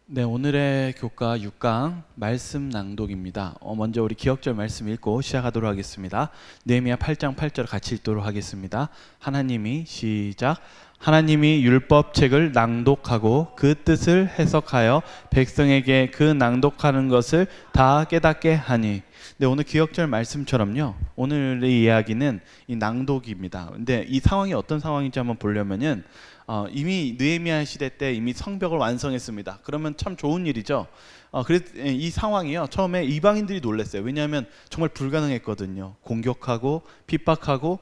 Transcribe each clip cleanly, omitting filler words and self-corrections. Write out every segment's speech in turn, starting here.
네, 오늘의 교과 6강 말씀 낭독입니다. 먼저 우리 기억절 말씀 읽고 시작하도록 하겠습니다. 느헤미야 8장 8절 같이 읽도록 하겠습니다. 시작. 하나님이 율법책을 낭독하고 그 뜻을 해석하여 백성에게 그 낭독하는 것을 다 깨닫게 하니. 네, 오늘 기억절 말씀처럼요, 오늘의 이야기는 이 낭독입니다. 근데 이 상황이 어떤 상황인지 한번 보려면은 이미 느헤미야 시대 때 이미 성벽을 완성했습니다. 그러면 참 좋은 일이죠. 그래서 이 상황이요, 처음에 이방인들이 놀랐어요. 왜냐하면 정말 불가능했거든요. 공격하고 핍박하고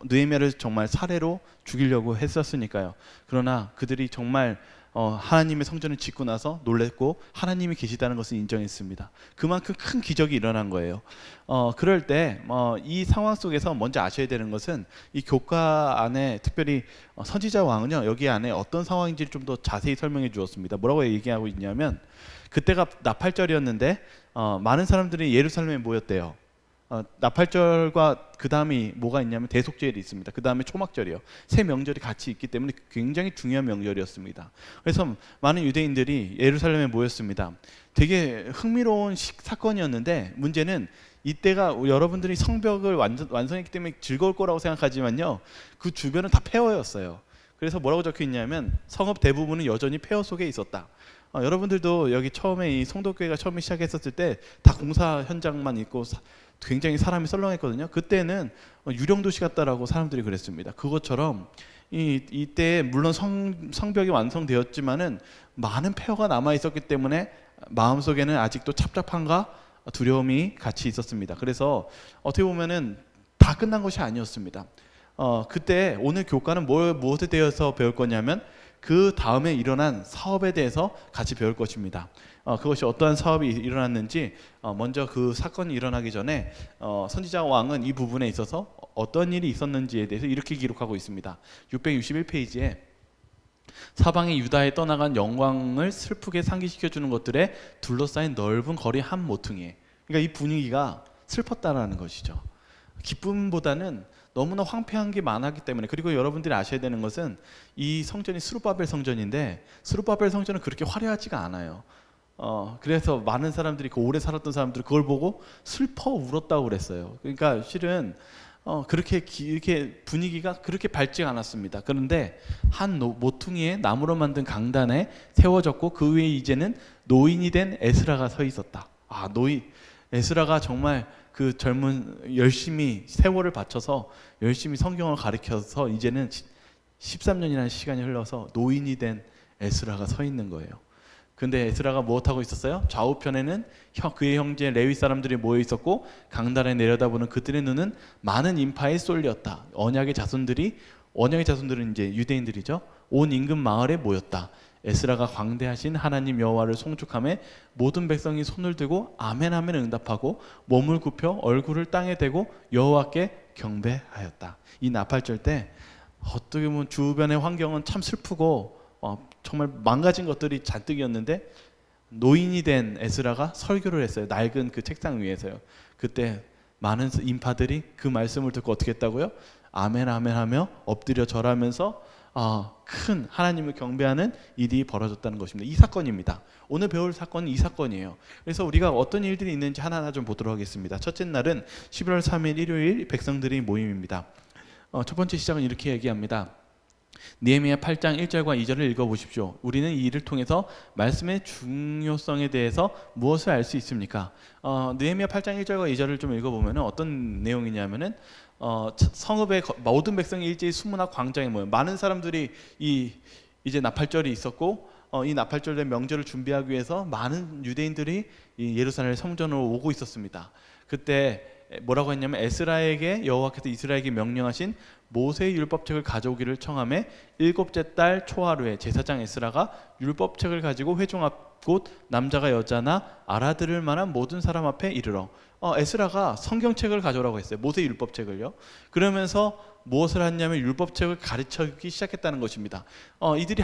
느헤미야를 정말 살해로 죽이려고 했었으니까요. 그러나 그들이 정말 하나님의 성전을 짓고 나서 놀랬고 하나님이 계시다는 것을 인정했습니다. 그만큼 큰 기적이 일어난 거예요. 그럴 때 이 상황 속에서 먼저 아셔야 되는 것은 이 교과 안에 특별히 선지자 왕은요, 여기 안에 어떤 상황인지를 좀 더 자세히 설명해 주었습니다. 뭐라고 얘기하고 있냐면, 그때가 나팔절이었는데 많은 사람들이 예루살렘에 모였대요. 나팔절과 그 다음이 뭐가 있냐면 대속절이 있습니다. 그 다음에 초막절이요. 세 명절이 같이 있기 때문에 굉장히 중요한 명절이었습니다. 그래서 많은 유대인들이 예루살렘에 모였습니다. 되게 흥미로운 사건이었는데, 문제는 이때가 여러분들이 성벽을 완성했기 때문에 즐거울 거라고 생각하지만요, 그 주변은 다 폐허였어요. 그래서 뭐라고 적혀 있냐면 성읍 대부분은 여전히 폐허 속에 있었다. 여러분들도 여기 처음에 이 송도교회가 처음에 시작했었을 때 다 공사 현장만 있고 굉장히 사람이 썰렁했거든요. 그때는 유령도시 같다라고 사람들이 그랬습니다. 그것처럼 이때 물론 성벽이 완성되었지만은 많은 폐허가 남아 있었기 때문에 마음속에는 아직도 찹찹함과 두려움이 같이 있었습니다. 그래서 어떻게 보면은 다 끝난 것이 아니었습니다. 그때 오늘 교과는 무엇에 대해서 배울 거냐면 그 다음에 일어난 사업에 대해서 같이 배울 것입니다. 그것이 어떠한 사업이 일어났는지, 먼저 그 사건이 일어나기 전에 선지자 왕은 이 부분에 있어서 어떤 일이 있었는지에 대해서 이렇게 기록하고 있습니다. 661페이지에 사방의 유다에 떠나간 영광을 슬프게 상기시켜주는 것들에 둘러싸인 넓은 거리 한 모퉁이에, 그러니까 이 분위기가 슬펐다라는 것이죠. 기쁨보다는 너무나 황폐한 게 많았기 때문에. 그리고 여러분들이 아셔야 되는 것은 이 성전이 스룹바벨 성전인데 스룹바벨 성전은 그렇게 화려하지가 않아요. 그래서 많은 사람들이, 그 오래 살았던 사람들이 그걸 보고 슬퍼 울었다고 그랬어요. 그러니까 실은 이렇게 분위기가 그렇게 밝지 않았습니다. 그런데 한 모퉁이에 나무로 만든 강단에 세워졌고 그 위에 이제는 노인이 된 에스라가 서 있었다. 에스라가 정말 그 젊은 열심히 세월을 바쳐서 열심히 성경을 가르쳐서 이제는 13년이라는 시간이 흘러서 노인이 된 에스라가 서 있는 거예요. 근데 에스라가 무엇하고 있었어요? 좌우편에는 그의 형제 레위 사람들이 모여 있었고 강단에 내려다보는 그들의 눈은 많은 인파에 쏠렸다. 언약의 자손들은 이제 유대인들이죠. 온 인근 마을에 모였다. 에스라가 광대하신 하나님 여호와를 송축하며 모든 백성이 손을 들고 아멘 아멘 응답하고 몸을 굽혀 얼굴을 땅에 대고 여호와께 경배하였다. 이 나팔절 때 어떻게 보면 주변의 환경은 참 슬프고 정말 망가진 것들이 잔뜩이었는데 노인이 된 에스라가 설교를 했어요. 낡은 그 책상 위에서요. 그때 많은 인파들이 그 말씀을 듣고 어떻게 했다고요? 아멘 아멘 하며 엎드려 절하면서 큰 하나님을 경배하는 일이 벌어졌다는 것입니다. 이 사건입니다. 오늘 배울 사건은 이 사건이에요. 그래서 우리가 어떤 일들이 있는지 하나하나 좀 보도록 하겠습니다. 첫째 날은 11월 3일 일요일 백성들의 모임입니다. 첫 번째 시작은 이렇게 얘기합니다. 느헤미야 8장 1절과 2절을 읽어보십시오. 우리는 이 일을 통해서 말씀의 중요성에 대해서 무엇을 알 수 있습니까? 느헤미야 8장 1절과 2절을 좀 읽어보면 어떤 내용이냐면은 성읍의 모든 백성이 일제히 수문학 광장에 모여 많은 사람들이 이제 나팔절이 있었고 이 나팔절의 명절을 준비하기 위해서 많은 유대인들이 이 예루살렘 성전으로 오고 있었습니다. 그때 뭐라고 했냐면 에스라에게 여호와께서 이스라엘에게 명령하신 모세의 율법책을 가져오기를 청하며 일곱째 달 초하루에 제사장 에스라가 율법책을 가지고 회중 앞 곧 남자가 여자나 알아들을 만한 모든 사람 앞에 이르러 에스라가 성경책을 가져오라고 했어요. 모세의 율법책을요. 그러면서 무엇을 했냐면 율법책을 가르치기 시작했다는 것입니다. 이들이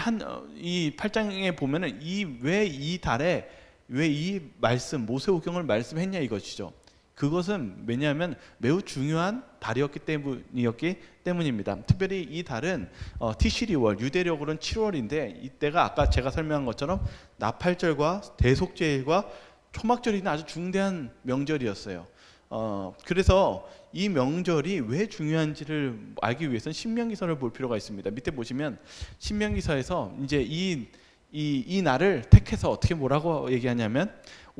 이 8장에 보면은 왜 이 달에 왜 이 말씀 모세오경을 말씀했냐 이것이죠. 그것은 왜냐하면 매우 중요한 달이었기 때문입니다. 특별히 이 달은 티시리월, 유대력으로는 7월인데 이때가 아까 제가 설명한 것처럼 나팔절과 대속죄일과 초막절이 아주 중대한 명절이었어요. 그래서 이 명절이 왜 중요한지를 알기 위해서는 신명기서를 볼 필요가 있습니다. 밑에 보시면 신명기서에서 이제 이 날을 택해서 어떻게 뭐라고 얘기하냐면,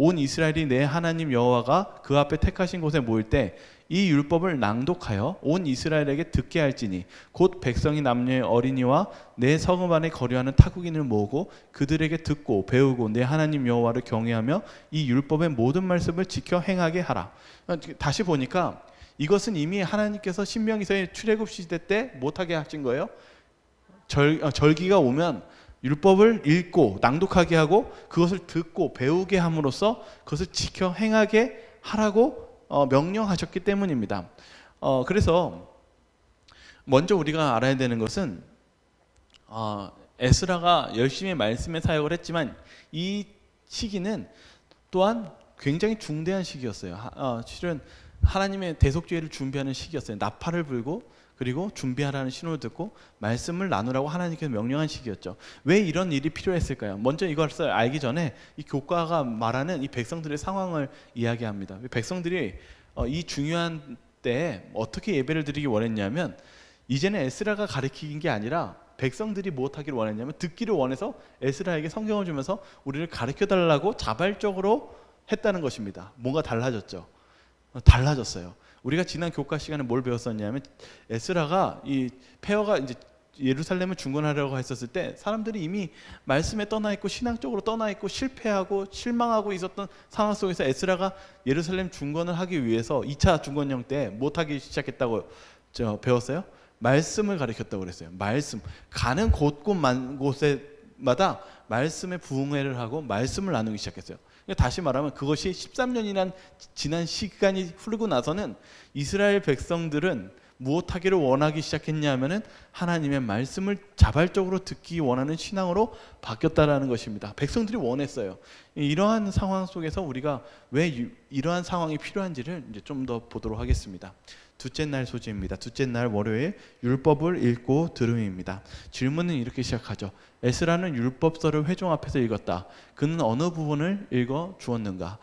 온 이스라엘이 내 하나님 여호와가 그 앞에 택하신 곳에 모일 때 이 율법을 낭독하여 온 이스라엘에게 듣게 할지니, 곧 백성이 남녀의 어린이와 내 성읍 안에 거류하는 타국인을 모으고 그들에게 듣고 배우고 내 하나님 여호와를 경외하며 이 율법의 모든 말씀을 지켜 행하게 하라. 다시 보니까 이것은 이미 하나님께서 신명기서의 출애굽 시대 때 못하게 하신 거예요. 절기가 오면 율법을 읽고 낭독하게 하고 그것을 듣고 배우게 함으로써 그것을 지켜 행하게 하라고 명령하셨기 때문입니다. 그래서 먼저 우리가 알아야 되는 것은 에스라가 열심히 말씀의 사역을 했지만 이 시기는 또한 굉장히 중대한 시기였어요. 실은 하나님의 대속죄를 준비하는 시기였어요. 나팔을 불고 그리고 준비하라는 신호를 듣고 말씀을 나누라고 하나님께서 명령한 시기였죠. 왜 이런 일이 필요했을까요? 먼저 이것을 알기 전에 이 교과가 말하는 이 백성들의 상황을 이야기합니다. 백성들이 이 중요한 때에 어떻게 예배를 드리기 원했냐면, 이제는 에스라가 가르치는 게 아니라 백성들이 무엇하기를 원했냐면 듣기를 원해서 에스라에게 성경을 주면서 우리를 가르쳐달라고 자발적으로 했다는 것입니다. 뭔가 달라졌죠. 달라졌어요. 우리가 지난 교과 시간에 뭘 배웠었냐면, 에스라가 이 폐허가 이제 예루살렘을 중건하려고 했었을 때 사람들이 이미 말씀에 떠나 있고 신앙적으로 떠나 있고 실패하고 실망하고 있었던 상황 속에서 에스라가 예루살렘 중건을 하기 위해서 2차 중건령 때 못하기 시작했다고 배웠어요. 말씀을 가르쳤다고 그랬어요. 말씀, 가는 곳마다 말씀에 부흥회를 하고 말씀을 나누기 시작했어요. 다시 말하면 그것이 13년이란 지난 시간이 흐르고 나서는 이스라엘 백성들은 무엇하기를 원하기 시작했냐면은 하나님의 말씀을 자발적으로 듣기 원하는 신앙으로 바뀌었다라는 것입니다. 백성들이 원했어요. 이러한 상황 속에서 우리가 왜 이러한 상황이 필요한지를 이제 좀 더 보도록 하겠습니다. 둘째 날 소지입니다. 둘째 날 월요일 율법을 읽고 들음입니다. 질문은 이렇게 시작하죠. 에스라는 율법서를 회중 앞에서 읽었다. 그는 어느 부분을 읽어 주었는가?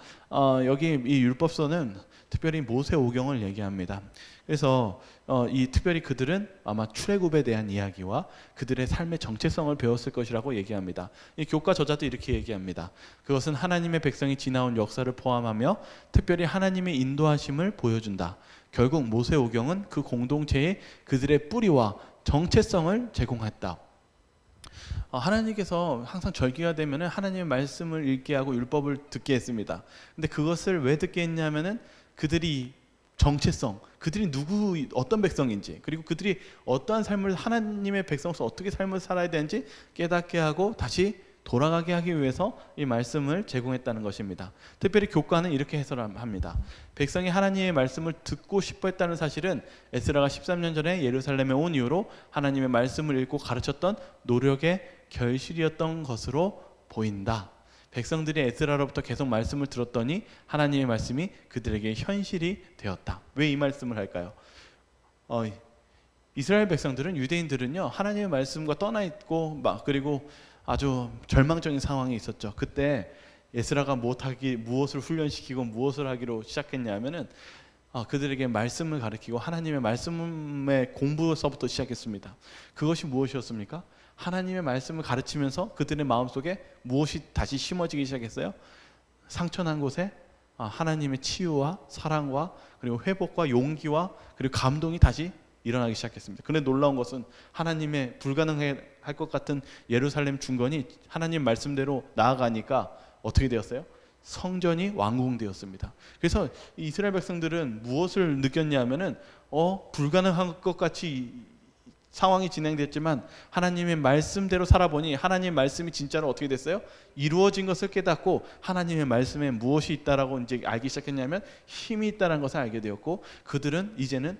여기 이 율법서는 특별히 모세오경을 얘기합니다. 그래서 이 특별히 그들은 아마 출애굽에 대한 이야기와 그들의 삶의 정체성을 배웠을 것이라고 얘기합니다. 이 교과 저자도 이렇게 얘기합니다. 그것은 하나님의 백성이 지나온 역사를 포함하며 특별히 하나님의 인도하심을 보여준다. 결국 모세오경은 그 공동체에 그들의 뿌리와 정체성을 제공했다. 하나님께서 항상 절기가 되면 하나님의 말씀을 읽게 하고 율법을 듣게 했습니다. 근데 그것을 왜 듣게 했냐면은 그들이 정체성, 그들이 어떤 백성인지, 그리고 그들이 어떠한 삶을 하나님의 백성으로서 어떻게 삶을 살아야 되는지 깨닫게 하고 다시 돌아가게 하기 위해서 이 말씀을 제공했다는 것입니다. 특별히 교과는 이렇게 해설합니다. 백성이 하나님의 말씀을 듣고 싶어 했다는 사실은 에스라가 13년 전에 예루살렘에 온 이후로 하나님의 말씀을 읽고 가르쳤던 노력의 결실이었던 것으로 보인다. 백성들이 에스라로부터 계속 말씀을 들었더니 하나님의 말씀이 그들에게 현실이 되었다. 왜 이 말씀을 할까요? 이스라엘 백성들은, 유대인들은요, 하나님의 말씀과 떠나 있고 그리고 아주 절망적인 상황이 있었죠. 그때 에스라가 무엇을 훈련시키고 무엇을 하기로 시작했냐면은 그들에게 말씀을 가르치고 하나님의 말씀의 공부서부터 시작했습니다. 그것이 무엇이었습니까? 하나님의 말씀을 가르치면서 그들의 마음속에 무엇이 다시 심어지기 시작했어요? 상처난 곳에 하나님의 치유와 사랑과 그리고 회복과 용기와 그리고 감동이 다시 일어나기 시작했습니다. 그런데 놀라운 것은 하나님의 불가능할 것 같은 예루살렘 중건이 하나님 말씀대로 나아가니까 어떻게 되었어요? 성전이 완공되었습니다. 그래서 이스라엘 백성들은 무엇을 느꼈냐면은 불가능한 것 같이 상황이 진행됐지만 하나님의 말씀대로 살아보니 하나님의 말씀이 진짜로 어떻게 됐어요? 이루어진 것을 깨닫고 하나님의 말씀에 무엇이 있다라고 이제 알기 시작했냐면 힘이 있다는 것을 알게 되었고, 그들은 이제는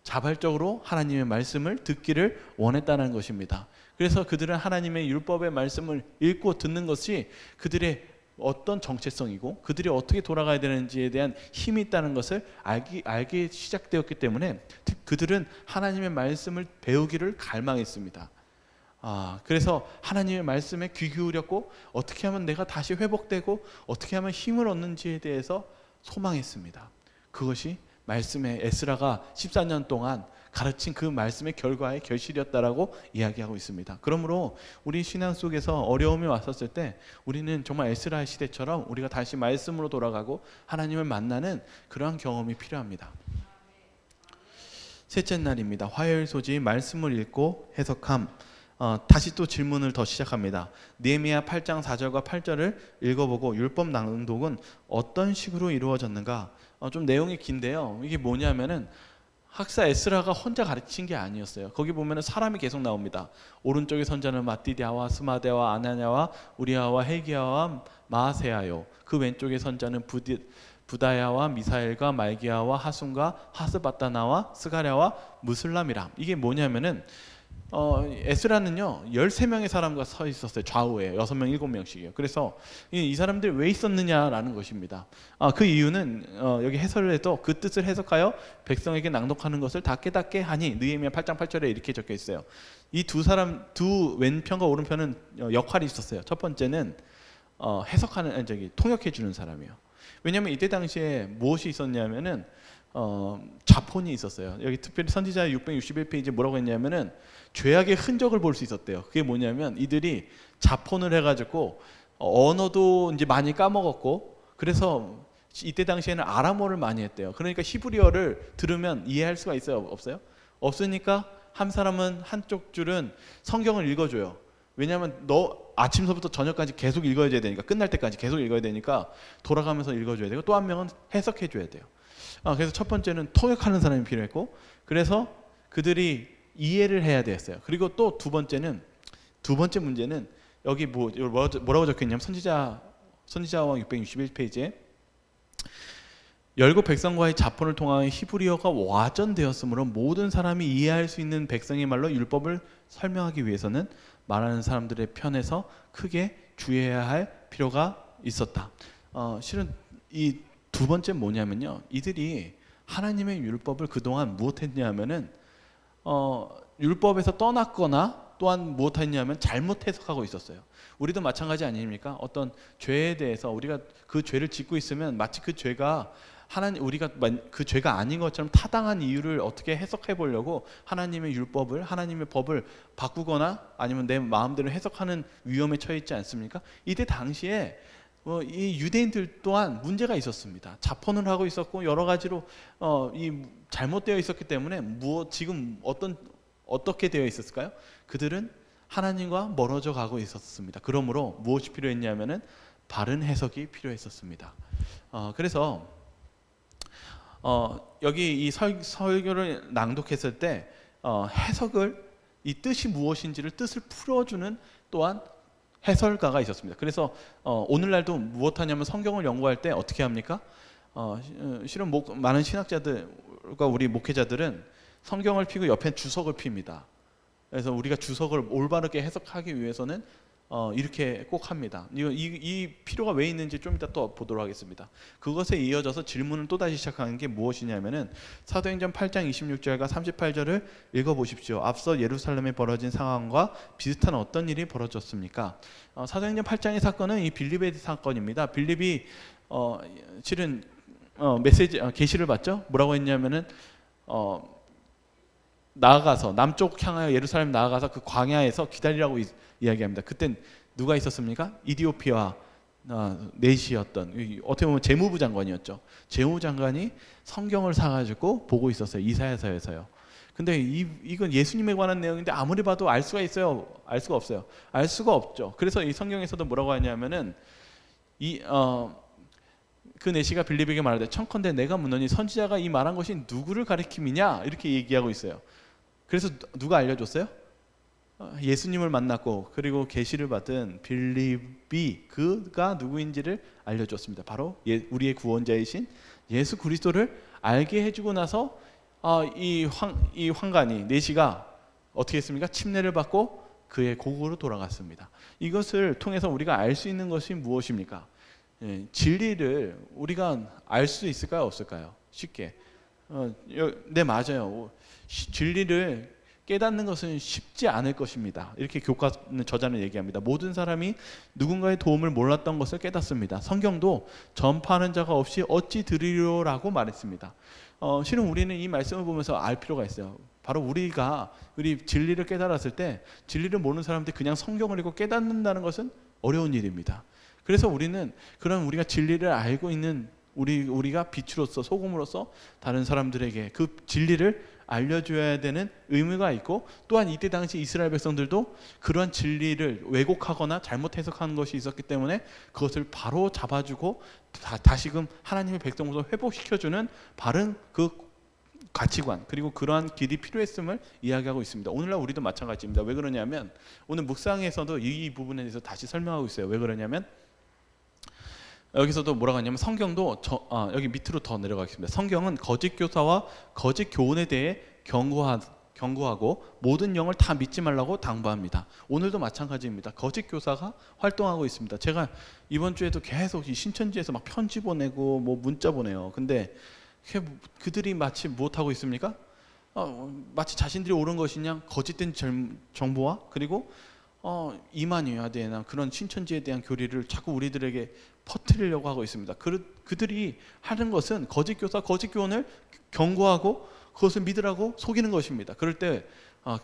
자발적으로 하나님의 말씀을 듣기를 원했다는 것입니다. 그래서 그들은 하나님의 율법의 말씀을 읽고 듣는 것이 그들의 어떤 정체성이고 그들이 어떻게 돌아가야 되는지에 대한 힘이 있다는 것을 알기 시작되었기 때문에 그들은 하나님의 말씀을 배우기를 갈망했습니다. 그래서 하나님의 말씀에 귀 기울였고 어떻게 하면 내가 다시 회복되고 어떻게 하면 힘을 얻는지에 대해서 소망했습니다. 그것이 말씀의 에스라가 14년 동안 가르친 그 말씀의 결과의 결실이었다라고 이야기하고 있습니다. 그러므로 우리 신앙 속에서 어려움이 왔었을 때 우리는 정말 에스라의 시대처럼 우리가 다시 말씀으로 돌아가고 하나님을 만나는 그러한 경험이 필요합니다. 셋째 날입니다. 화요일 소지 말씀을 읽고 해석함. 다시 또 질문을 더 시작합니다. 느헤미야 8장 4절과 8절을 읽어보고 율법 낭독은 어떤 식으로 이루어졌는가? 좀 내용이 긴데요. 이게 뭐냐면은 학사 에스라가 혼자 가르친 게 아니었어요. 거기 보면은 사람이 계속 나옵니다. 오른쪽의 선자는 마띠디아와 스마데와 아나냐와 우리아와 헬기야와 마아세야요. 그 왼쪽의 선자는 부다야와 미사엘과 말기야와 하순과 하스바다나와 스가랴와 무슬람이라. 이게 뭐냐면은 에스라는요 13명의 사람과 서 있었어요. 좌우에 6명 7명씩이요. 그래서 이 사람들이 왜 있었느냐라는 것입니다. 그 이유는 여기 해설을 해도 그 뜻을 해석하여 백성에게 낭독하는 것을 다 깨닫게 하니 느헤미야 8장 8절에 이렇게 적혀 있어요. 이 두 사람, 두 왼편과 오른편은 역할이 있었어요. 첫 번째는 해석하는, 통역해 주는 사람이에요. 왜냐하면 이때 당시에 무엇이 있었냐면은 자폰이 있었어요. 여기 특별히 선지자 661페이지에 뭐라고 했냐면은 죄악의 흔적을 볼 수 있었대요. 그게 뭐냐면 이들이 자폰을 해가지고 언어도 이제 많이 까먹었고, 그래서 이때 당시에는 아람어를 많이 했대요. 그러니까 히브리어를 들으면 이해할 수가 있어요, 없어요? 없으니까 한 사람은 한쪽 줄은 성경을 읽어줘요. 왜냐하면 너 아침서부터 저녁까지 계속 읽어야 되니까, 끝날 때까지 계속 읽어야 되니까 돌아가면서 읽어줘야 되고, 또 한 명은 해석해 줘야 돼요. 그래서 첫 번째는 통역하는 사람이 필요했고, 그래서 그들이 이해를 해야 됐어요. 그리고 또 두 번째 문제는 여기 뭐라고 적혀있냐면 선지자왕 661페이지에 열국 백성과의 자폰을 통하여 히브리어가 와전되었으므로 모든 사람이 이해할 수 있는 백성의 말로 율법을 설명하기 위해서는 말하는 사람들의 편에서 크게 주의해야 할 필요가 있었다. 실은 이 두 번째 뭐냐면요, 이들이 하나님의 율법을 그동안 무엇했냐면은 율법에서 떠났거나 또한 무엇했냐면 잘못 해석하고 있었어요. 우리도 마찬가지 아닙니까? 어떤 죄에 대해서 우리가 그 죄를 짓고 있으면 마치 그 죄가 우리가 그 죄가 아닌 것처럼 타당한 이유를 어떻게 해석해 보려고 하나님의 율법을, 하나님의 법을 바꾸거나 아니면 내 마음대로 해석하는 위험에 처해 있지 않습니까? 이때 당시에 이 유대인들 또한 문제가 있었습니다. 자폰을 하고 있었고 여러 가지로 이 잘못되어 있었기 때문에 지금 어떻게 되어 있었을까요? 그들은 하나님과 멀어져 가고 있었습니다. 그러므로 무엇이 필요했냐면은 바른 해석이 필요했었습니다. 그래서 여기 이 설교를 낭독했을 때 해석을, 이 뜻이 무엇인지를 뜻을 풀어주는 또한 해설가가 있었습니다. 그래서 오늘날도 무엇하냐면 성경을 연구할 때 어떻게 합니까? 실은 많은 신학자들과 우리 목회자들은 성경을 피고 옆에 주석을 핍니다. 그래서 우리가 주석을 올바르게 해석하기 위해서는 이렇게 꼭 합니다. 이 필요가 왜 있는지 좀 이따 또 보도록 하겠습니다. 그것에 이어져서 질문을 또다시 시작하는 게 무엇이냐면은 사도행전 8장 26절과 38절을 읽어보십시오. 앞서 예루살렘에 벌어진 상황과 비슷한 어떤 일이 벌어졌습니까? 사도행전 8장의 사건은 이 빌립의 사건입니다. 빌립이 실은 계시를 받죠. 뭐라고 했냐면은 나아가서 남쪽 향하여 예루살렘 나아가서 그 광야에서 기다리라고 이야기합니다. 그땐 누가 있었습니까? 이디오피아 내시였던, 어떻게 보면 재무부 장관이었죠. 재무부 장관이 성경을 사가지고 보고 있었어요. 이사야서에서요. 근데 이건 예수님에 관한 내용인데 아무리 봐도 알 수가 있어요? 알 수가 없어요. 알 수가 없죠. 그래서 이 성경에서도 뭐라고 하냐면은 그 내시가 빌립에게 말하되 청컨대 내가 묻노니 선지자가 이 말한 것이 누구를 가리킴이냐, 이렇게 얘기하고 있어요. 그래서 누가 알려줬어요? 예수님을 만났고 그리고 계시를 받은 빌립이 그가 누구인지를 알려줬습니다. 바로 우리의 구원자이신 예수 그리스도를 알게 해주고 나서 이 황관이 내시가 어떻게 했습니까? 침례를 받고 그의 고국으로 돌아갔습니다. 이것을 통해서 우리가 알 수 있는 것이 무엇입니까? 진리를 우리가 알 수 있을까요, 없을까요? 쉽게. 네, 맞아요. 진리를 깨닫는 것은 쉽지 않을 것입니다. 이렇게 교과 저자는 얘기합니다. 모든 사람이 누군가의 도움을 몰랐던 것을 깨닫습니다. 성경도 전파하는 자가 없이 어찌 들으리로라고 말했습니다. 실은 우리는 이 말씀을 보면서 알 필요가 있어요. 바로 우리 진리를 깨달았을 때 진리를 모르는 사람들이 그냥 성경을 읽고 깨닫는다는 것은 어려운 일입니다. 그래서 우리는 우리가 진리를 알고 있는 우리가 빛으로서 소금으로서 다른 사람들에게 그 진리를 알려줘야 되는 의무가 있고, 또한 이때 당시 이스라엘 백성들도 그러한 진리를 왜곡하거나 잘못 해석하는 것이 있었기 때문에 그것을 바로 잡아주고 다시금 하나님의 백성으로 회복시켜주는 바른 그 가치관, 그리고 그러한 길이 필요했음을 이야기하고 있습니다. 오늘날 우리도 마찬가지입니다. 왜 그러냐면 오늘 묵상에서도 이 부분에 대해서 다시 설명하고 있어요. 왜 그러냐면 여기서도 뭐라고 하냐면 성경도 여기 밑으로 더 내려가겠습니다. 성경은 거짓 교사와 거짓 교훈에 대해 경고하고 모든 영을 다 믿지 말라고 당부합니다. 오늘도 마찬가지입니다. 거짓 교사가 활동하고 있습니다. 제가 이번 주에도 계속 이 신천지에서 막 편지 보내고 뭐 문자 보내요. 근데 그들이 마치 무엇하고 있습니까? 마치 자신들이 옳은 것이냐 거짓된 정보와 그리고 이만희에 대한 그런 신천지에 대한 교리를 자꾸 우리들에게 퍼뜨리려고 하고 있습니다. 그들이 하는 것은 거짓 교사, 거짓 교훈을 경고하고 그것을 믿으라고 속이는 것입니다. 그럴 때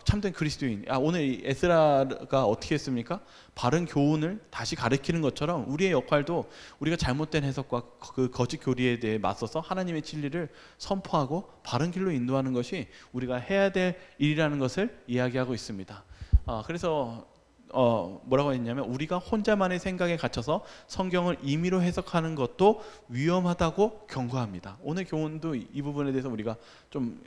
참된 그리스도인, 오늘 에스라가 어떻게 했습니까? 바른 교훈을 다시 가르치는 것처럼 우리의 역할도 우리가 잘못된 해석과 그 거짓 교리에 대해 맞서서 하나님의 진리를 선포하고 바른 길로 인도하는 것이 우리가 해야 될 일이라는 것을 이야기하고 있습니다. 그래서 뭐라고 했냐면 우리가 혼자만의 생각에 갇혀서 성경을 임의로 해석하는 것도 위험하다고 경고합니다. 오늘 교훈도 이 부분에 대해서 우리가 좀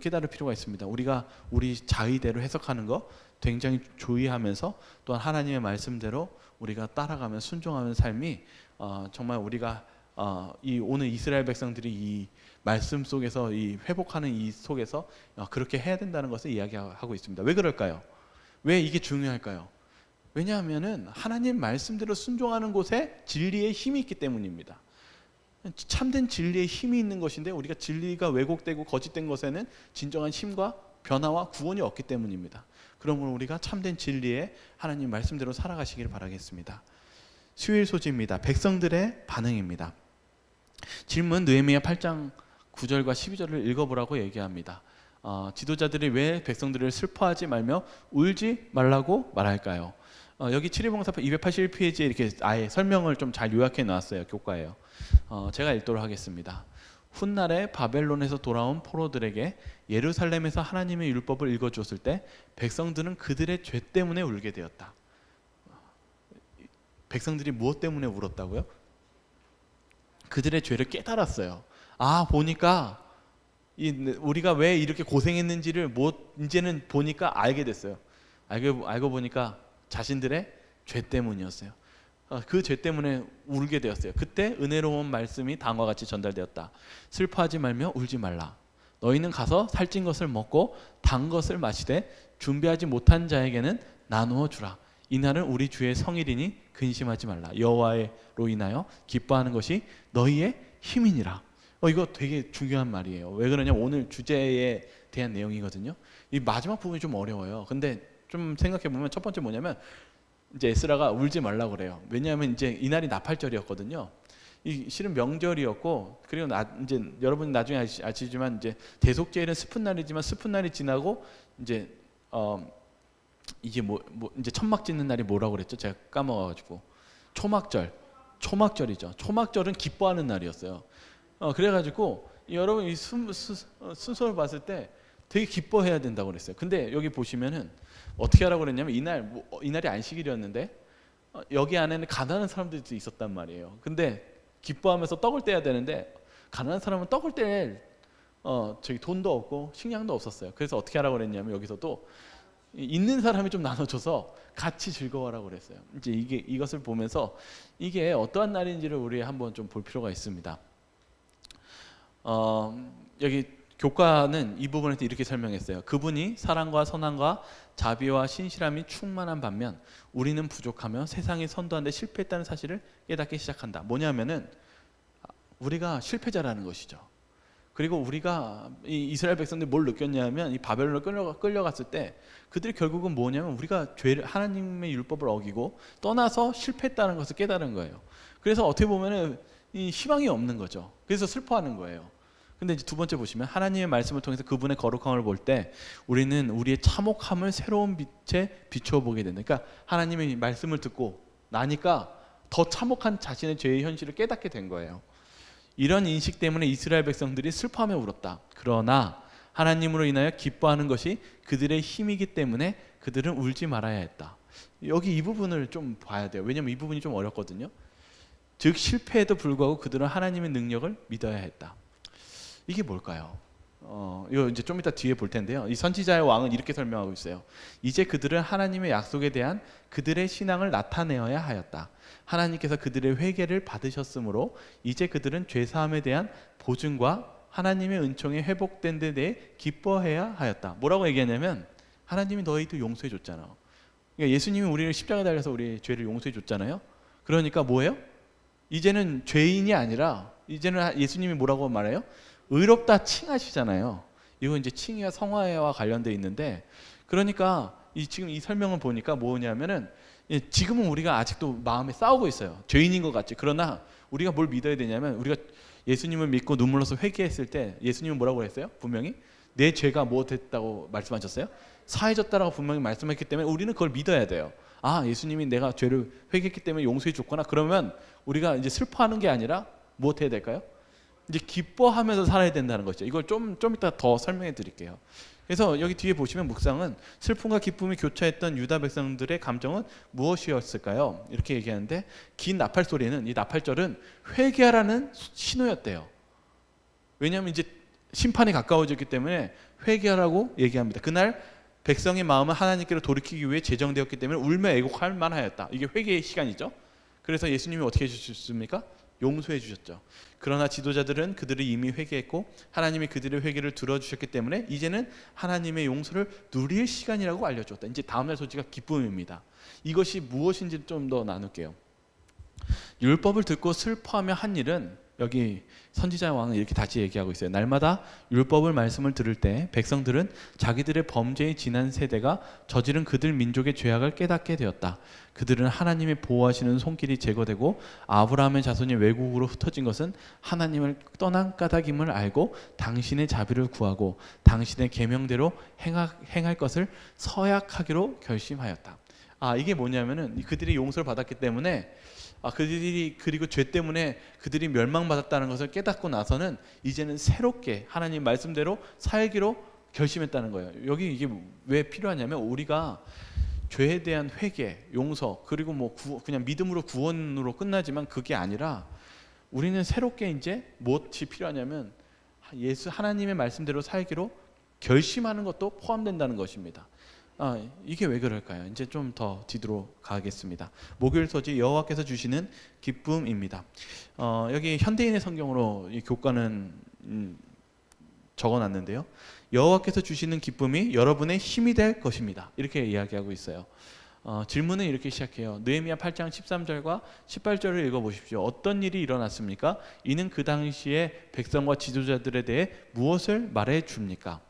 깨달을 필요가 있습니다. 우리가 우리 자의대로 해석하는 거 굉장히 주의하면서 또한 하나님의 말씀대로 우리가 따라가면 순종하는 삶이 정말 우리가 오늘 이스라엘 백성들이 이 말씀 속에서 이 회복하는 이 속에서 그렇게 해야 된다는 것을 이야기하고 있습니다. 왜 그럴까요? 왜 이게 중요할까요? 왜냐하면은 하나님 말씀대로 순종하는 곳에 진리의 힘이 있기 때문입니다. 참된 진리의 힘이 있는 것인데 우리가 진리가 왜곡되고 거짓된 것에는 진정한 힘과 변화와 구원이 없기 때문입니다. 그러므로 우리가 참된 진리의 하나님 말씀대로 살아가시기를 바라겠습니다. 수요일 소지입니다. 백성들의 반응입니다. 질문 느헤미야 8장 9절과 12절을 읽어보라고 얘기합니다. 지도자들이 왜 백성들을 슬퍼하지 말며 울지 말라고 말할까요? 여기 7일봉사파 281페이지에 이렇게 아예 설명을 좀 잘 요약해 놨어요. 교과예요. 제가 읽도록 하겠습니다. 훗날에 바벨론에서 돌아온 포로들에게 예루살렘에서 하나님의 율법을 읽어주었을 때 백성들은 그들의 죄 때문에 울게 되었다. 백성들이 무엇 때문에 울었다고요? 그들의 죄를 깨달았어요. 보니까 우리가 왜 이렇게 고생했는지를 이제는 보니까 알게 됐어요. 알고 보니까 자신들의 죄 때문이었어요. 그 죄 때문에 울게 되었어요. 그때 은혜로운 말씀이 다음과 같이 전달되었다. 슬퍼하지 말며 울지 말라. 너희는 가서 살찐 것을 먹고 단 것을 마시되 준비하지 못한 자에게는 나누어 주라. 이날은 우리 주의 성일이니 근심하지 말라. 여호와로 인하여 기뻐하는 것이 너희의 힘이니라. 이거 되게 중요한 말이에요. 왜 그러냐면 오늘 주제에 대한 내용이거든요. 이 마지막 부분이 좀 어려워요. 근데 좀 생각해 보면 첫 번째 뭐냐면 이제 에스라가 울지 말라고 그래요. 왜냐하면 이제 이날이 나팔절이었거든요. 이 실은 명절이었고, 그리고 이제 여러분이 나중에 아시지만 이제 대속죄일은 슬픈 날이지만 슬픈 날이 지나고 이제 이제 이제 천막 짓는 날이 뭐라고 그랬죠? 제가 까먹어가지고 초막절이죠. 초막절은 기뻐하는 날이었어요. 그래가지고 여러분 이 순서를 봤을 때 되게 기뻐해야 된다고 그랬어요. 근데 여기 보시면은 어떻게 하라고 그랬냐면 이날이 안식일이었는데 여기 안에는 가난한 사람들도 있었단 말이에요. 근데 기뻐하면서 떡을 떼야 되는데 가난한 사람은 떡을 뗄 저기 돈도 없고 식량도 없었어요. 그래서 어떻게 하라고 그랬냐면 여기서도 있는 사람이 좀 나눠줘서 같이 즐거워하라고 그랬어요. 이제 이것을 보면서 이게 어떠한 날인지를 우리 한번 좀 볼 필요가 있습니다. 여기 교과는 이 부분에서 이렇게 설명했어요. 그분이 사랑과 선함과 자비와 신실함이 충만한 반면 우리는 부족하며 세상이 선도하는데 실패했다는 사실을 깨닫기 시작한다. 뭐냐면은 우리가 실패자라는 것이죠. 그리고 우리가 이 이스라엘 백성들이 뭘 느꼈냐면 이 바벨론으로 끌려갔을 때 그들이 결국은 뭐냐면 우리가 죄를 하나님의 율법을 어기고 떠나서 실패했다는 것을 깨달은 거예요. 그래서 어떻게 보면은 이 희망이 없는 거죠. 그래서 슬퍼하는 거예요. 근데 이제 두 번째 보시면 하나님의 말씀을 통해서 그분의 거룩함을 볼 때 우리는 우리의 참혹함을 새로운 빛에 비추어 보게 된다. 그러니까 하나님의 말씀을 듣고 나니까 더 참혹한 자신의 죄의 현실을 깨닫게 된 거예요. 이런 인식 때문에 이스라엘 백성들이 슬퍼하며 울었다. 그러나 하나님으로 인하여 기뻐하는 것이 그들의 힘이기 때문에 그들은 울지 말아야 했다. 여기 이 부분을 좀 봐야 돼요. 왜냐하면 이 부분이 좀 어렵거든요. 즉 실패에도 불구하고 그들은 하나님의 능력을 믿어야 했다. 이게 뭘까요? 이거 이제 좀 이따 뒤에 볼 텐데요. 이 선지자의 왕은 이렇게 설명하고 있어요. 이제 그들은 하나님의 약속에 대한 그들의 신앙을 나타내어야 하였다. 하나님께서 그들의 회개를 받으셨으므로 이제 그들은 죄사함에 대한 보증과 하나님의 은총이 회복된 데 대해 기뻐해야 하였다. 뭐라고 얘기하냐면 하나님이 너희도 용서해 줬잖아. 그러니까 예수님이 우리를 십자가에 달려서 우리의 죄를 용서해 줬잖아요. 그러니까 뭐예요? 이제는 죄인이 아니라 이제는 예수님이 뭐라고 말해요? 의롭다 칭하시잖아요. 이건 이제 칭의와 성화와 관련되어 있는데, 그러니까 지금 이 설명을 보니까 뭐냐면은 지금은 우리가 아직도 마음에 싸우고 있어요. 죄인인 것 같지. 그러나 우리가 뭘 믿어야 되냐면 우리가 예수님을 믿고 눈물로서 회개했을 때 예수님은 뭐라고 했어요? 분명히 내 죄가 뭐 됐다고 말씀하셨어요? 사해졌다라고 분명히 말씀했기 때문에 우리는 그걸 믿어야 돼요. 아, 예수님이 내가 죄를 회개했기 때문에 용서해 줬구나. 그러면 우리가 이제 슬퍼하는 게 아니라 무엇 해야 될까요? 이제 기뻐하면서 살아야 된다는 것이죠. 이걸 좀 이따 더 설명해 드릴게요. 그래서 여기 뒤에 보시면 묵상은 슬픔과 기쁨이 교차했던 유다 백성들의 감정은 무엇이었을까요? 이렇게 얘기하는데 긴 나팔 소리는, 이 나팔절은 회개하라는 신호였대요. 왜냐하면 이제 심판이 가까워졌기 때문에 회개하라고 얘기합니다. 그날 백성의 마음은 하나님께로 돌이키기 위해 제정되었기 때문에 울며 애곡할 만하였다. 이게 회개의 시간이죠. 그래서 예수님이 어떻게 해주셨습니까? 용서해 주셨죠. 그러나 지도자들은 그들이 이미 회개했고 하나님이 그들의 회개를 들어주셨기 때문에 이제는 하나님의 용서를 누릴 시간이라고 알려줬다. 이제 다음날 소지가 기쁨입니다. 이것이 무엇인지 좀 더 나눌게요. 율법을 듣고 슬퍼하며 한 일은, 여기 선지자 왕은 이렇게 다시 얘기하고 있어요. 날마다 율법을 말씀을 들을 때 백성들은 자기들의 범죄의 지난 세대가 저지른 그들 민족의 죄악을 깨닫게 되었다. 그들은 하나님의 보호하시는 손길이 제거되고 아브라함의 자손이 외국으로 흩어진 것은 하나님을 떠난 까닭임을 알고 당신의 자비를 구하고 당신의 계명대로 행할 것을 서약하기로 결심하였다. 이게 뭐냐면은 그들이 용서를 받았기 때문에 그들이, 그리고 죄 때문에 그들이 멸망받았다는 것을 깨닫고 나서는 이제는 새롭게 하나님 말씀대로 살기로 결심했다는 거예요. 여기 이게 왜 필요하냐면 우리가 죄에 대한 회개, 용서, 그리고 뭐 그냥 믿음으로 구원으로 끝나지만 그게 아니라 우리는 새롭게 이제 무엇이 필요하냐면 하나님의 말씀대로 살기로 결심하는 것도 포함된다는 것입니다. 이게 왜 그럴까요? 이제 좀 더 뒤로 가겠습니다. 목요일 서지 여호와께서 주시는 기쁨입니다. 여기 현대인의 성경으로 이 교과는 적어놨는데요. 여호와께서 주시는 기쁨이 여러분의 힘이 될 것입니다. 이렇게 이야기하고 있어요. 질문은 이렇게 시작해요. 느헤미야 8장 13절과 18절을 읽어보십시오. 어떤 일이 일어났습니까? 이는 그 당시에 백성과 지도자들에 대해 무엇을 말해 줍니까?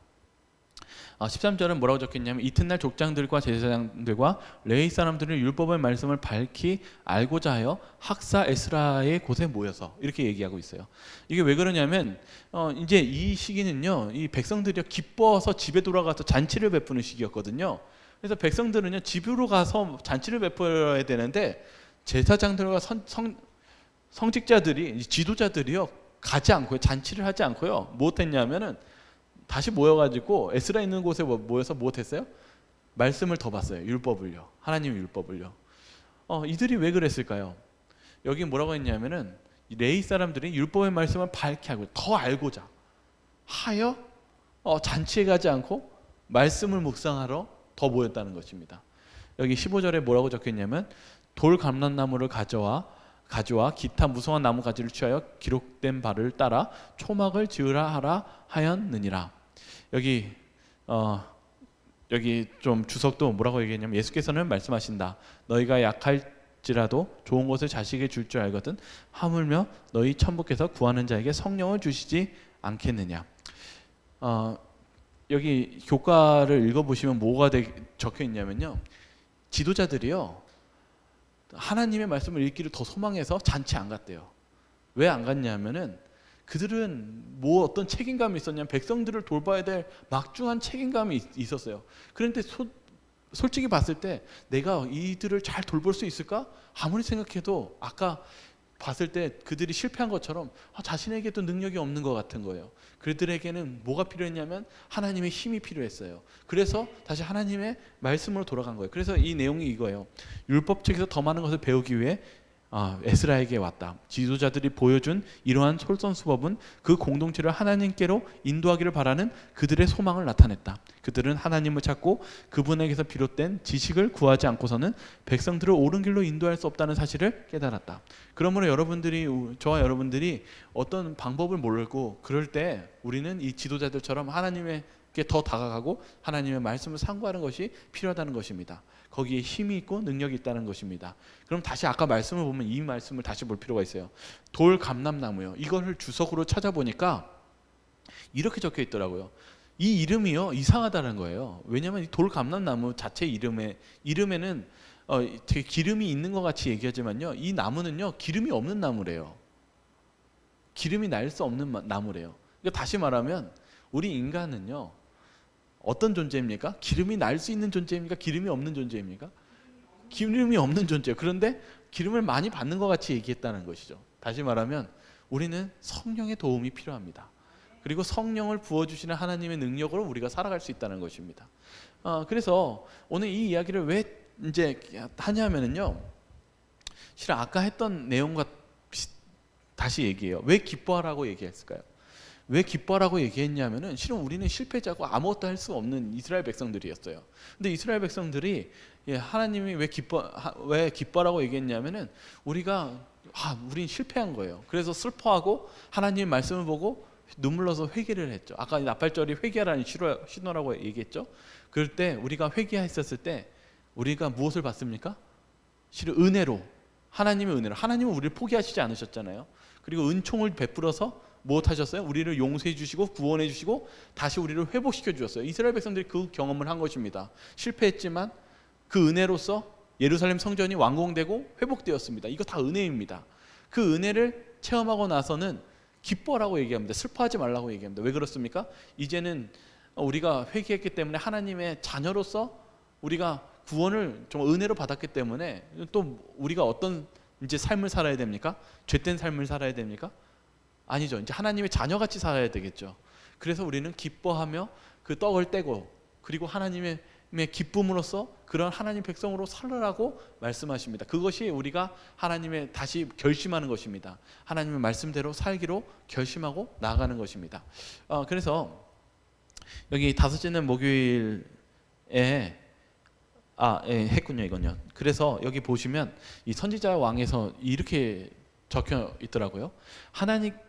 13절은 뭐라고 적혔냐면 이튿날 족장들과 제사장들과 레위 사람들은 율법의 말씀을 밝히 알고자 하여 학사 에스라의 곳에 모여서, 이렇게 얘기하고 있어요. 이게 왜 그러냐면 이제 이 시기는요, 이 백성들이 기뻐서 집에 돌아가서 잔치를 베푸는 시기였거든요. 그래서 백성들은요 집으로 가서 잔치를 베풀어야 되는데 제사장들과 성직자들이, 지도자들이요 가지 않고요, 잔치를 하지 않고요, 무엇했냐면은 다시 모여가지고 에스라 있는 곳에 모여서 무엇했어요? 말씀을 더 봤어요. 율법을요. 하나님의 율법을요. 이들이 왜 그랬을까요? 여기 뭐라고 했냐면은 레위 사람들이 율법의 말씀을 밝게 하고 더 알고자 하여 잔치에 가지 않고 말씀을 묵상하러 더 모였다는 것입니다. 여기 15절에 뭐라고 적혔냐면 돌 감람나무를 가져와 기타 무성한 나무 가지를 취하여 기록된 바를 따라 초막을 지으라 하라 하였느니라. 여기 여기 좀 주석도 뭐라고 얘기했냐면 예수께서는 말씀하신다. 너희가 약할지라도 좋은 것을 자식에게 줄 줄 알거든 하물며 너희 천부께서 구하는 자에게 성령을 주시지 않겠느냐. 여기 교과를 읽어보시면 뭐가 적혀 있냐면요, 지도자들이요 하나님의 말씀을 읽기를 더 소망해서 잔치 안 갔대요. 왜 안 갔냐면은 그들은 뭐 어떤 책임감이 있었냐면 백성들을 돌봐야 될 막중한 책임감이 있었어요. 그런데 솔직히 봤을 때 내가 이들을 잘 돌볼 수 있을까? 아무리 생각해도 아까 봤을 때 그들이 실패한 것처럼 자신에게도 능력이 없는 것 같은 거예요. 그들에게는 뭐가 필요했냐면 하나님의 힘이 필요했어요. 그래서 다시 하나님의 말씀으로 돌아간 거예요. 그래서 이 내용이 이거예요. 율법책에서 더 많은 것을 배우기 위해 에스라에게 왔다. 지도자들이 보여준 이러한 솔선수범은 그 공동체를 하나님께로 인도하기를 바라는 그들의 소망을 나타냈다. 그들은 하나님을 찾고 그분에게서 비롯된 지식을 구하지 않고서는 백성들을 옳은 길로 인도할 수 없다는 사실을 깨달았다. 그러므로 저와 여러분들이 어떤 방법을 모르고 그럴 때 우리는 이 지도자들처럼 하나님에게 더 다가가고 하나님의 말씀을 상고하는 것이 필요하다는 것입니다. 거기에 힘이 있고 능력이 있다는 것입니다. 그럼 다시 아까 말씀을 보면 이 말씀을 다시 볼 필요가 있어요. 돌 감람나무요. 이거를 주석으로 찾아보니까 이렇게 적혀 있더라고요. 이 이름이요 이상하다는 거예요. 왜냐하면 이 돌 감람나무 자체 이름에는 되게 기름이 있는 것 같이 얘기하지만요, 이 나무는요 기름이 없는 나무래요. 기름이 날 수 없는 나무래요. 그러니까 다시 말하면 우리 인간은요 어떤 존재입니까? 기름이 날 수 있는 존재입니까? 기름이 없는 존재입니까? 기름이 없는 존재예요. 그런데 기름을 많이 받는 것 같이 얘기했다는 것이죠. 다시 말하면 우리는 성령의 도움이 필요합니다. 그리고 성령을 부어주시는 하나님의 능력으로 우리가 살아갈 수 있다는 것입니다. 그래서 오늘 이 이야기를 왜 이제 하냐면은요, 실은 아까 했던 내용과 다시 얘기해요. 왜 기뻐하라고 얘기했을까요? 왜 기뻐하라고 얘기했냐면은 실은 우리는 실패자고 아무것도 할 수 없는 이스라엘 백성들이었어요. 근데 이스라엘 백성들이 하나님이 왜 기뻐하라고 얘기했냐면은 우린 실패한 거예요. 그래서 슬퍼하고 하나님의 말씀을 보고 눈물러서 회개를 했죠. 아까 나팔절이 회개하라는 신호라고 얘기했죠. 그럴 때 우리가 회개했었을 때 우리가 무엇을 받습니까? 실은 은혜로, 하나님의 은혜로. 하나님은 우리를 포기하시지 않으셨잖아요. 그리고 은총을 베풀어서 무엇하셨어요? 우리를 용서해 주시고 구원해 주시고 다시 우리를 회복시켜 주셨어요. 이스라엘 백성들이 그 경험을 한 것입니다. 실패했지만 그 은혜로서 예루살렘 성전이 완공되고 회복되었습니다. 이거 다 은혜입니다. 그 은혜를 체험하고 나서는 기뻐라고 얘기합니다. 슬퍼하지 말라고 얘기합니다. 왜 그렇습니까? 이제는 우리가 회개했기 때문에 하나님의 자녀로서 우리가 구원을 좀 은혜로 받았기 때문에 또 우리가 어떤 이제 삶을 살아야 됩니까? 죄된 삶을 살아야 됩니까? 아니죠. 이제 하나님의 자녀같이 살아야 되겠죠. 그래서 우리는 기뻐하며 그 떡을 떼고 그리고 하나님의 기쁨으로써 그런 하나님 백성으로 살으라고 말씀하십니다. 그것이 우리가 하나님의 다시 결심하는 것입니다. 하나님의 말씀대로 살기로 결심하고 나아가는 것입니다. 그래서 여기 다섯째는 목요일에 했군요, 이건요. 그래서 여기 보시면 이 선지자 왕에서 이렇게 적혀 있더라고요.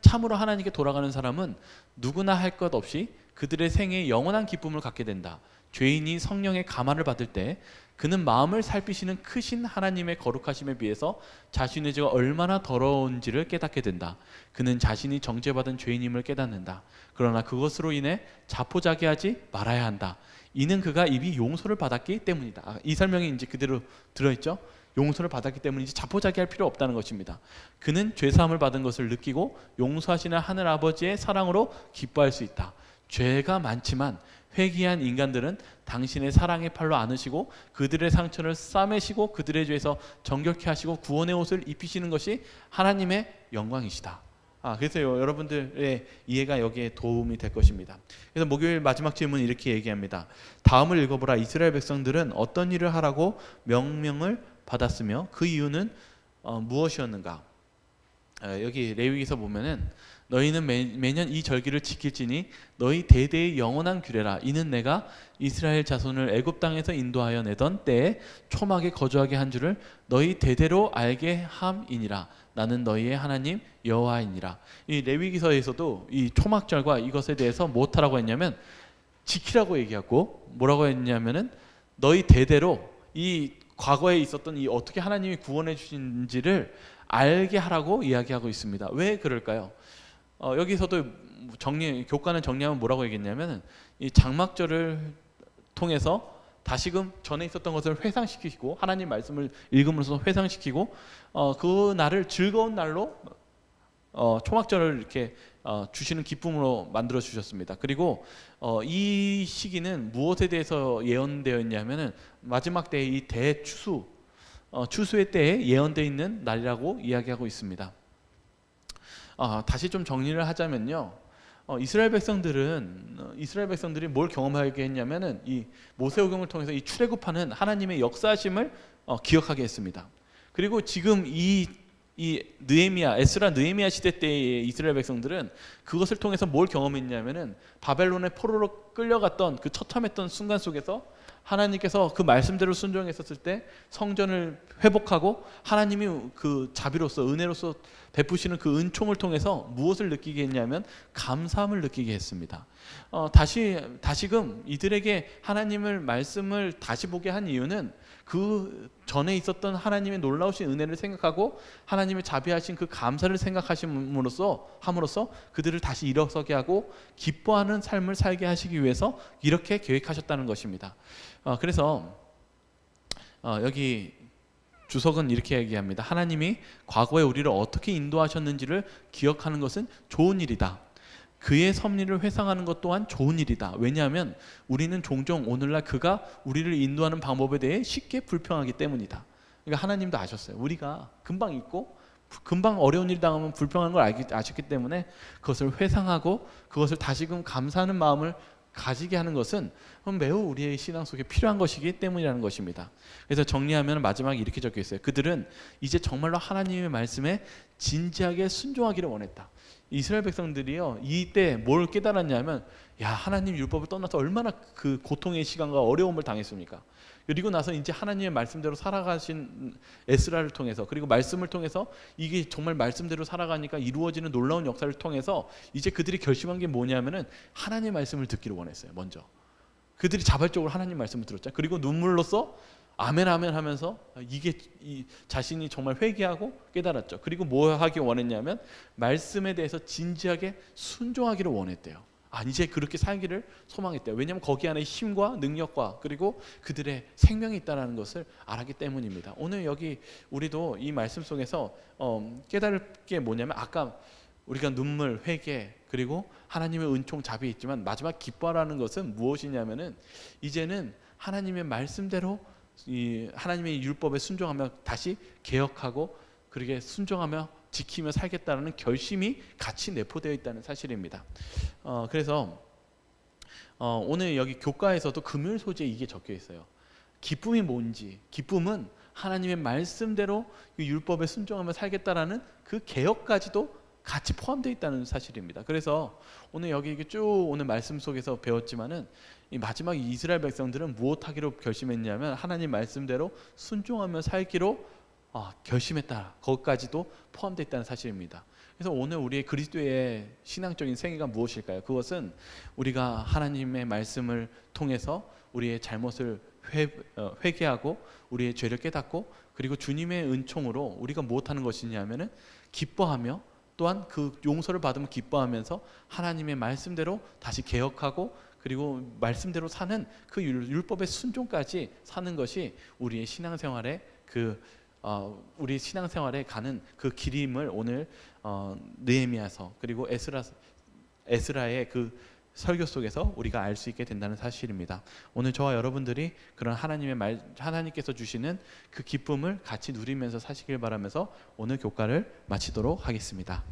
참으로 하나님께 돌아가는 사람은 누구나 할 것 없이 그들의 생에 영원한 기쁨을 갖게 된다. 죄인이 성령의 감화를 받을 때 그는 마음을 살피시는 크신 하나님의 거룩하심에 비해서 자신의 죄가 얼마나 더러운지를 깨닫게 된다. 그는 자신이 정죄받은 죄인임을 깨닫는다. 그러나 그것으로 인해 자포자기하지 말아야 한다. 이는 그가 이미 용서를 받았기 때문이다. 이 설명이 이제 그대로 들어있죠. 용서를 받았기 때문에 이제 자포자기할 필요 없다는 것입니다. 그는 죄사함을 받은 것을 느끼고 용서하시는 하늘 아버지의 사랑으로 기뻐할 수 있다. 죄가 많지만 회개한 인간들은 당신의 사랑의 팔로 안으시고 그들의 상처를 싸매시고 그들의 죄에서 정결케 하시고 구원의 옷을 입히시는 것이 하나님의 영광이시다. 그래서 여러분들의 이해가 여기에 도움이 될 것입니다. 그래서 목요일 마지막 질문은 이렇게 얘기합니다. 다음을 읽어보라. 이스라엘 백성들은 어떤 일을 하라고 명령을 받았으며 그 이유는 무엇이었는가? 여기 레위기서 보면은 너희는 매년 이 절기를 지킬지니 너희 대대의 영원한 규례라. 이는 내가 이스라엘 자손을 애굽 땅에서 인도하여 내던 때에 초막에 거주하게 한 줄을 너희 대대로 알게 함이니라. 나는 너희의 하나님 여호와이니라. 이 레위기서에서도 이 초막절과 이것에 대해서 무엇하라고 했냐면 지키라고 얘기하고 뭐라고 했냐면은 너희 대대로 이 과거에 있었던 이 어떻게 하나님이 구원해 주신지를 알게 하라고 이야기하고 있습니다. 왜 그럴까요? 여기서도 교과는 정리하면 뭐라고 얘기했냐면은 이 장막절을 통해서 다시금 전에 있었던 것을 회상시키고 하나님 말씀을 읽음으로써 회상시키고 그 날을 즐거운 날로 초막절을 이렇게 주시는 기쁨으로 만들어 주셨습니다. 그리고 이 시기는 무엇에 대해서 예언되어 있냐면은 마지막 때의 이 대추수 추수의 때에 예언되어 있는 날이라고 이야기하고 있습니다. 다시 좀 정리를 하자면요. 이스라엘 백성들이 뭘 경험하게 했냐면은 이 모세오경을 통해서 이 출애굽하는 하나님의 역사심을 기억하게 했습니다. 그리고 지금 이 에스라 느헤미야 시대 때의 이스라엘 백성들은 그것을 통해서 뭘 경험했냐면은 바벨론의 포로로 끌려갔던 그 처참했던 순간 속에서 하나님께서 그 말씀대로 순종했었을 때 성전을 회복하고 하나님이 그 자비로서 은혜로서 베푸시는 그 은총을 통해서 무엇을 느끼게 했냐면 감사함을 느끼게 했습니다. 다시금 이들에게 하나님을 말씀을 다시 보게 한 이유는 그 전에 있었던 하나님의 놀라우신 은혜를 생각하고 하나님의 자비하신 그 감사를 생각하심으로써 그들을 다시 일어서게 하고 기뻐하는 삶을 살게 하시기 위해서 이렇게 계획하셨다는 것입니다. 그래서 여기 주석은 이렇게 얘기합니다. 하나님이 과거에 우리를 어떻게 인도하셨는지를 기억하는 것은 좋은 일이다. 그의 섭리를 회상하는 것 또한 좋은 일이다. 왜냐하면 우리는 종종 오늘날 그가 우리를 인도하는 방법에 대해 쉽게 불평하기 때문이다. 그러니까 하나님도 아셨어요. 우리가 금방 잊고 금방 어려운 일 당하면 불평하는 걸 아셨기 때문에 그것을 회상하고 그것을 다시금 감사하는 마음을 가지게 하는 것은 매우 우리의 신앙 속에 필요한 것이기 때문이라는 것입니다. 그래서 정리하면 마지막에 이렇게 적혀 있어요. 그들은 이제 정말로 하나님의 말씀에 진지하게 순종하기를 원했다. 이스라엘 백성들이요, 이때 뭘 깨달았냐면, 야, 하나님 율법을 떠나서 얼마나 그 고통의 시간과 어려움을 당했습니까? 그리고 나서 이제 하나님의 말씀대로 살아가신 에스라를 통해서, 그리고 말씀을 통해서 이게 정말 말씀대로 살아가니까 이루어지는 놀라운 역사를 통해서 이제 그들이 결심한 게 뭐냐면은 하나님의 말씀을 듣기를 원했어요. 먼저 그들이 자발적으로 하나님 말씀을 들었죠. 그리고 눈물로써 아멘 아멘 하면서 이게 자신이 정말 회개하고 깨달았죠. 그리고 뭐 하기 원했냐면 말씀에 대해서 진지하게 순종하기를 원했대요. 이제 그렇게 살기를 소망했대요. 왜냐하면 거기 안에 힘과 능력과 그리고 그들의 생명이 있다는 것을 알았기 때문입니다. 오늘 여기 우리도 이 말씀 속에서 깨달을 게 뭐냐면, 아까 우리가 눈물, 회개, 그리고 하나님의 은총, 자비 있지만 마지막 기뻐하라는 것은 무엇이냐면은 이제는 하나님의 말씀대로 이 하나님의 율법에 순종하며 다시 개혁하고 그렇게 순종하며 지키며 살겠다는 결심이 같이 내포되어 있다는 사실입니다. 그래서 오늘 여기 교과에서도 금요일 소재에 이게 적혀 있어요. 기쁨이 뭔지, 기쁨은 하나님의 말씀대로 율법에 순종하며 살겠다라는 그 개혁까지도 같이 포함되어 있다는 사실입니다. 그래서 오늘 여기 쭉 오늘 말씀 속에서 배웠지만은 이 마지막 이스라엘 백성들은 무엇하기로 결심했냐면 하나님 말씀대로 순종하며 살기로 결심했다. 거기까지도 포함되어 있다는 사실입니다. 그래서 오늘 우리의 그리스도의 신앙적인 생애가 무엇일까요? 그것은 우리가 하나님의 말씀을 통해서 우리의 잘못을 회개하고 우리의 죄를 깨닫고 그리고 주님의 은총으로 우리가 무엇하는 것이냐면은 기뻐하며 또한 그 용서를 받으면 기뻐하면서 하나님의 말씀대로 다시 개혁하고 그리고 말씀대로 사는 그 율법의 순종까지 사는 것이 우리의 신앙생활에 우리 신앙생활에 가는 그 길임을 오늘 느헤미야서 그리고 에스라의 그 설교 속에서 우리가 알 수 있게 된다는 사실입니다. 오늘 저와 여러분들이 그런 하나님께서 주시는 그 기쁨을 같이 누리면서 사시길 바라면서 오늘 교과를 마치도록 하겠습니다.